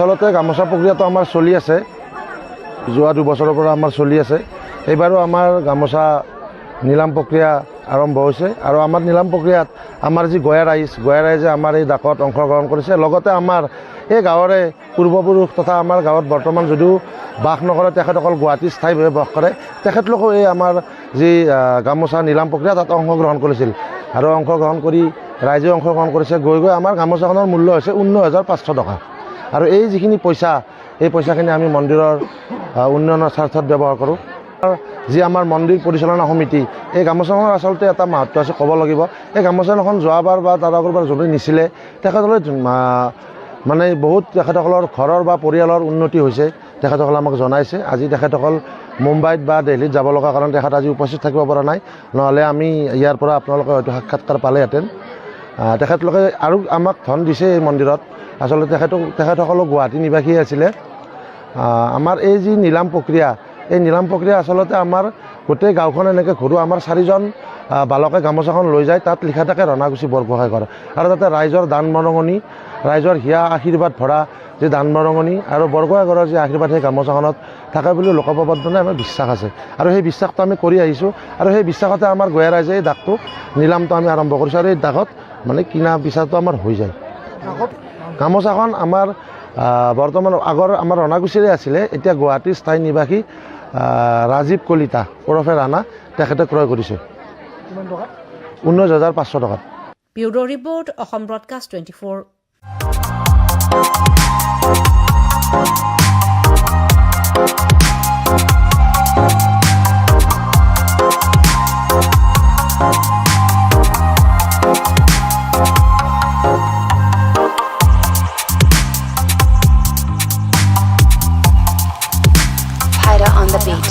আচলতে গামোচা প্ৰক্ৰিয়াটো আমাৰ চলি আছে, যোৱা 2 বছৰৰ পৰা আমাৰ চলি আছে। এইবাৰো আমাৰ গামোচা নিলাম প্ৰক্ৰিয়া আৰম্ভ হৈছে আৰু আমাৰ নিলাম প্ৰক্ৰিয়াত আমাৰ যি গয়া ৰাইজে আমাৰ এই ডাকত অংশগ্ৰহণ কৰিছে। লগতে আমাৰ এই গাঁৱৰে পূৰ্বপুৰুষ তথা আমাৰ গাঁৱত বৰ্তমান যদিও বাস নকৰে, তেখেতসকল গুৱাহাটীত স্থায়ীভাৱে বাস কৰে, তেখেতলোকেও এই আমাৰ যি গামোচা নিলাম প্ৰক্ৰিয়া তাত অংশগ্ৰহণ কৰিছিল আৰু অংশগ্ৰহণ কৰি ৰাইজে অংশগ্ৰহণ কৰিছে। গৈ আমাৰ গামোচাখনৰ মূল্য হৈছে 19,500 টকা। আৰু এই যিখিনি পইচা, এই পইচাখিনি আমি মন্দিৰৰ উন্নয়নৰ স্বাৰ্থত ব্যৱহাৰ কৰোঁ। যি আমাৰ মন্দিৰ পৰিচালনা সমিতি, এই গামোচাখনৰ আচলতে এটা মাহাত্ম্য আছে, ক'ব লাগিব। এই গামোচাখন যোৱাবাৰ বা তাৰ আগৰবাৰ যোনে নিছিলে তেখেতসকলে মানে বহুত তেখেতসকলৰ ঘৰৰ বা পৰিয়ালৰ উন্নতি হৈছে, তেখেতসকলে আমাক জনাইছে। আজি তেখেতসকল মুম্বাইত বা দিল্লীত যাব লগা কাৰণে তেখেত আজি উপস্থিত থাকিব পৰা নাই, নহ'লে আমি ইয়াৰ পৰা আপোনালোকে হয়তো সাক্ষাৎকাৰ পালেহেঁতেন। তেখেতলোকে আৰু আমাক ধন দিছে এই মন্দিৰত। আচলতে তেখেতসকলো গুৱাহাটী নিবাসী আছিলে। আমাৰ এই যি নিলাম প্ৰক্ৰিয়া, এই নিলাম প্ৰক্ৰিয়া আচলতে আমাৰ গোটেই গাঁওখন এনেকৈ ঘূৰোঁ। আমাৰ 4জন বালকে গামোচাখন লৈ যায়, তাত লিখা থাকে ৰণাগুছি বৰগোহাঁই ঘৰ, আৰু তাতে ৰাইজৰ দান বৰঙণি, ৰাইজৰ হিয়া আশীৰ্বাদ ভৰা যি দান বৰঙণি আৰু বৰগোহাঁই ঘৰৰ যি আশীৰ্বাদ সেই গামোচাখনত থাকে বুলি লোকপ্ৰবাদনে আমাৰ বিশ্বাস আছে। আৰু সেই বিশ্বাসটো আমি কৰি আহিছোঁ আৰু সেই বিশ্বাসতে আমাৰ গয়া ৰাইজে এই ডাকটো নিলামটো আমি আৰম্ভ কৰিছোঁ আৰু এই ডাকত মানে কিনা বিচাৰটো আমাৰ হৈ যায়। গামোচাখন আমাৰ বৰ্তমান আগৰ আমাৰ ৰণাগুছিৰে আছিলে, এতিয়া গুৱাহাটীৰ স্থায়ী নিবাসী ৰাজীৱ কলিতা ওৰফে ৰাণা, তেখেতে ক্ৰয় কৰিছে 19,500 টকাত। Bureau' report, Assam broadcast 24। On the beat.